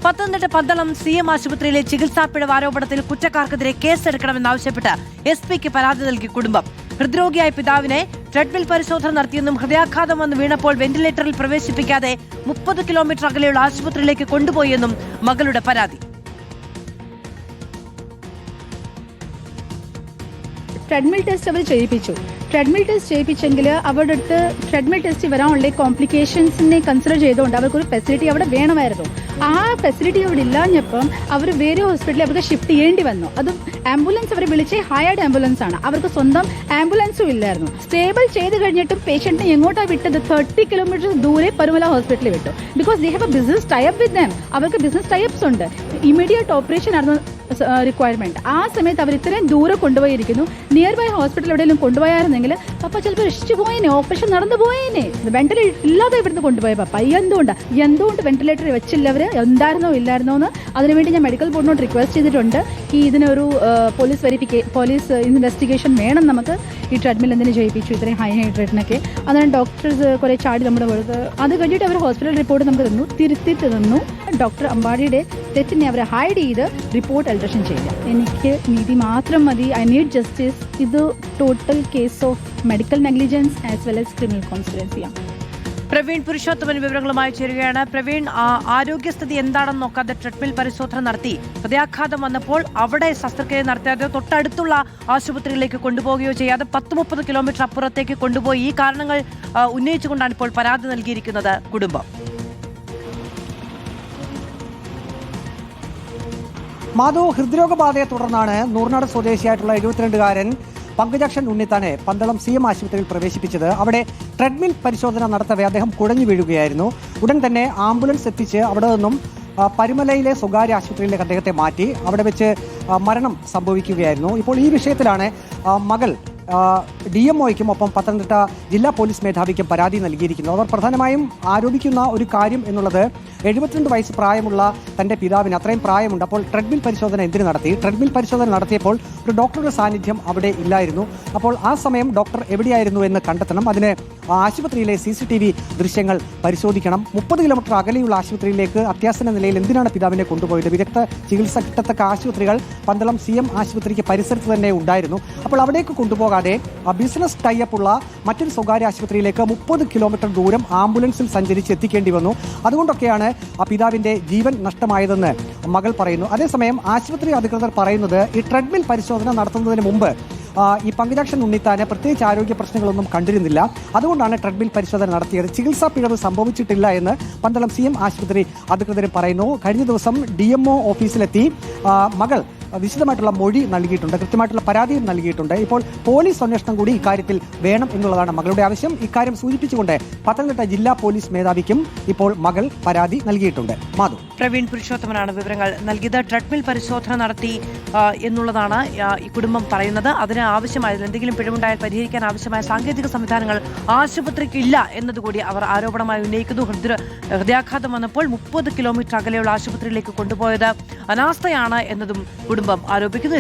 Pathanamthitta Pandalam CM ആശുപത്രിയിലെ ചികിത്സാ പിഴവ് ആരോപണത്തിൽ കുറ്റക്കാർക്കെതിരെ കേസെടുക്കണമെന്നാവശ്യപ്പെട്ട് SP-ക്ക് പരാതി നൽകി കുടുംബം. ഹൃദ്രോഗിയായ പിതാവിനെ ട്രെഡ്മിൽ പരിശോധന നടത്തിയെന്നും ഹൃദയാഘാതം വന്ന് വീണപ്പോൾ വെന്റിലേറ്ററിൽ പ്രവേശിപ്പിക്കാതെ 30 കിലോമീറ്റർ അകലെയുള്ള ആശുപത്രിയിലേക്ക് കൊണ്ടുപോയെന്നും മകളുടെ പരാതി. ട്രെഡ്മിൽ ടെസ്റ്റ് അവർ ചെയ്യിപ്പിച്ചു. ട്രെഡ്മിൽ ടെസ്റ്റ് ചെയ്യിപ്പിച്ചെങ്കിൽ അവരുടെ അടുത്ത് ട്രെഡ്മിൽ ടെസ്റ്റ് വരാനുള്ള കോംപ്ലിക്കേഷൻസിനെ കൺസിഡർ ചെയ്തുകൊണ്ട് അവർക്കൊരു ഫെസിലിറ്റി അവിടെ വേണമായിരുന്നു. ആ ഫെസിലിറ്റി അവിടെ ഇല്ലാഞ്ഞപ്പം അവർ വേറെ ഹോസ്പിറ്റലിൽ അവർക്ക് ഷിഫ്റ്റ് ചെയ്യേണ്ടി വന്നു. അതും ആംബുലൻസ് അവരെ വിളിച്ച് ഹയർഡ് ആംബുലൻസ് ആണ്. അവർക്ക് സ്വന്തം ആംബുലൻസും ഇല്ലായിരുന്നു. സ്റ്റേബിൾ ചെയ്ത് കഴിഞ്ഞിട്ടും പേഷ്യന്റിനെ എങ്ങോട്ടാണ് വിട്ടത്? 30 കിലോമീറ്റർ ദൂരെ പരുമല ഹോസ്പിറ്റലിൽ വിട്ടു. Because they have a business type with them. അവർക്ക് ബിസിനസ് ടൈപ്സ് ഉണ്ട്. ഇമ്മീഡിയറ്റ് ഓപ്പറേഷൻ ആയിരുന്നു റിക്വയർമെന്റ്. ആ സമയത്ത് അവർ ഇത്രയും ദൂരെ കൊണ്ടുപോയിരിക്കുന്നു. നിയർ ബൈ ഹോസ്പിറ്റൽ എവിടെയെങ്കിലും കൊണ്ടുപോയായിരുന്നെങ്കിൽ പപ്പ ചിലപ്പോൾ രക്ഷിച്ചു പോയേനെ, ഓപ്പറേഷൻ നടന്നു പോയേനെ. വെന്റിലേറ്റർ ഇല്ലാതെ ഇവിടുന്ന് കൊണ്ടുപോയ പപ്പ. എന്തുകൊണ്ട് വെന്റിലേറ്റർ വെച്ചില്ല അവർ? എന്തായിരുന്നോ ഇല്ലായിരുന്നോ എന്ന് അതിനുവേണ്ടി ഞാൻ മെഡിക്കൽ ബോർഡിനോട് റിക്വസ്റ്റ് ചെയ്തിട്ടുണ്ട്. ഇതിനൊരു പോലീസ് ഇൻവെസ്റ്റിഗേഷൻ വേണം. നമുക്ക് ഈ ട്രെഡ്മിൽ എന്തിനു ചെയ്യിപ്പിച്ചു ഇത്രയും ഹൈ ഹൈഡ്രേറ്റിനൊക്കെ? അതാണ് ഡോക്ടേഴ്സ് കുറെ ചാടി നമ്മുടെ കൊടുത്ത്. അത് കഴിഞ്ഞിട്ട് അവർ ഹോസ്പിറ്റൽ റിപ്പോർട്ട് നമുക്ക് തന്നു, തിരുത്തി തന്നു. ഡോക്ടർ അമ്പാടിയുടെ തെറ്റിനെ അവർ ഹൈഡ് ചെയ്ത് റിപ്പോർട്ട് അൾട്രേഷൻ ചെയ്യില്ല. എനിക്ക് നീതി മാത്രം മതി. I need justice. ഇത് total case of medical negligence as well as criminal കോൺസ്പിറസിയാണ്. പ്രവീൺ പുരുഷോത്തമൻ വിവരങ്ങളുമായി ചേരുകയാണ്. പ്രവീൺ, ആരോഗ്യസ്ഥിതി എന്താണെന്ന് നോക്കാതെ ട്രെഡ്മിൽ പരിശോധന നടത്തി ഹൃദയാഘാതം വന്നപ്പോൾ അവിടെ ശസ്ത്രക്രിയ നടത്താതെ തൊട്ടടുത്തുള്ള ആശുപത്രികളിലേക്ക് കൊണ്ടുപോവുകയോ ചെയ്യാതെ 10-30 കിലോമീറ്റർ അപ്പുറത്തേക്ക് കൊണ്ടുപോയി. ഈ കാരണങ്ങൾ ഉന്നയിച്ചുകൊണ്ടാണ് ഇപ്പോൾ പരാതി നൽകിയിരിക്കുന്നത് കുടുംബം. മാധവ്, ഹൃദ്രോഗബാധയെ തുടർന്നാണ് നൂർനാട് സ്വദേശിയായിട്ടുള്ള 72-കാരൻ പങ്കജാക്ഷൻ ഉണ്ണിത്താനെ പന്തളം CM ആശുപത്രിയിൽ പ്രവേശിപ്പിച്ചത്. അവിടെ ട്രെഡ്മിൽ പരിശോധന നടത്തവേ അദ്ദേഹം കുഴഞ്ഞു വീഴുകയായിരുന്നു. ഉടൻ തന്നെ ആംബുലൻസ് എത്തിച്ച് അവിടെ നിന്നും പരുമലയിലെ സ്വകാര്യ ആശുപത്രിയിലേക്ക് അദ്ദേഹത്തെ മാറ്റി. അവിടെ വെച്ച് മരണം സംഭവിക്കുകയായിരുന്നു. ഇപ്പോൾ ഈ വിഷയത്തിലാണ് മകൾ DMOയ്ക്കും ഒപ്പം പത്തനംതിട്ട ജില്ലാ പോലീസ് മേധാവിക്കും പരാതി നൽകിയിരിക്കുന്നത്. അവർ പ്രധാനമായും ആരോപിക്കുന്ന ഒരു കാര്യം എന്നുള്ളത് 72 വയസ്സ് പ്രായമുള്ള തൻ്റെ പിതാവിന് അത്രയും പ്രായമുണ്ട്. അപ്പോൾ ട്രെഡ്മിൽ പരിശോധന എന്തിനു നടത്തി? ട്രെഡ്മിൽ പരിശോധന നടത്തിയപ്പോൾ ഒരു ഡോക്ടറുടെ സാന്നിധ്യം അവിടെ ഇല്ലായിരുന്നു. അപ്പോൾ ആ സമയം ഡോക്ടർ എവിടെയായിരുന്നു എന്ന് കണ്ടെത്തണം. അതിന് ആശുപത്രിയിലെ CCTV ദൃശ്യങ്ങൾ പരിശോധിക്കണം. 30 കിലോമീറ്റർ അകലെയുള്ള ആശുപത്രിയിലേക്ക് അത്യാസന്ന നിലയിൽ എന്തിനാണ് പിതാവിനെ കൊണ്ടുപോയത്? വിദഗ്ധ ചികിത്സ കിട്ടത്തക്ക ആശുപത്രികൾ പന്തളം CM ആശുപത്രിക്ക് പരിസരത്ത് തന്നെ ഉണ്ടായിരുന്നു. അപ്പോൾ അവിടേക്ക് കൊണ്ടുപോകാതെ ബിസിനസ് ടൈപ്പുള്ള മറ്റൊരു സ്വകാര്യ ആശുപത്രിയിലേക്ക് 30 കിലോമീറ്റർ ദൂരം ആംബുലൻസിൽ സഞ്ചരിച്ച് എത്തിക്കേണ്ടി വന്നു. അതുകൊണ്ടൊക്കെയാണ് ആ പിതാവിന്റെ ജീവൻ നഷ്ടമായതെന്ന് മകൾ പറയുന്നു. അതേസമയം ആശുപത്രി അധികൃതർ പറയുന്നത് ഈ ട്രെഡ്മിൽ പരിശോധന നടത്തുന്നതിന് മുമ്പ് ഈ പങ്കജാക്ഷൻ ഉണ്ണിത്താന് പ്രത്യേകിച്ച് ആരോഗ്യ പ്രശ്നങ്ങളൊന്നും കണ്ടിരുന്നില്ല. അതുകൊണ്ടാണ് ട്രെഡ്മിൽ പരിശോധന നടത്തിയത്. ചികിത്സാ പിഴവ് സംഭവിച്ചിട്ടില്ല എന്ന് പന്തളം CM ആശുപത്രി അധികൃതരും പറയുന്നു. കഴിഞ്ഞ ദിവസം DMO ഓഫീസിലെത്തി മകൾ വിശദമായിട്ടുള്ള മൊഴി നൽകിയിട്ടുണ്ട്, കൃത്യമായിട്ടുള്ള പരാതിയും നൽകിയിട്ടുണ്ട്. ഇപ്പോൾ പോലീസ് അന്വേഷണം കൂടി ഇക്കാര്യത്തിൽ വേണം എന്നുള്ളതാണ് മകളുടെ ആവശ്യം. ഇക്കാര്യം സൂചിപ്പിച്ചുകൊണ്ട് പത്തനംതിട്ട ജില്ലാ പോലീസ് മേധാവിക്കും ഇപ്പോൾ മകൾ പരാതി നൽകിയിട്ടുണ്ട്. മാധു, പ്രവീൺ പുരുഷോത്തമനാണ് വിവരങ്ങൾ നൽകിയത്. ട്രെഡ്മിൽ പരിശോധന നടത്തി എന്നുള്ളതാണ് ഈ കുടുംബം പറയുന്നത്. അതിന് ആവശ്യമായത് എന്തെങ്കിലും പിഴവുണ്ടായാൽ പരിഹരിക്കാൻ ആവശ്യമായ സാങ്കേതിക സംവിധാനങ്ങൾ ആശുപത്രിക്ക് ഇല്ല എന്നതുകൂടി അവർ ആരോപണമായി ഉന്നയിക്കുന്നു. ഹൃദയാഘാതം വന്നപ്പോൾ 30 കിലോമീറ്റർ അകലെയുള്ള ആശുപത്രിയിലേക്ക് കൊണ്ടുപോയത് അനാസ്ഥയാണ് എന്നതും കുടുംബം ആരോപിക്കുന്നു.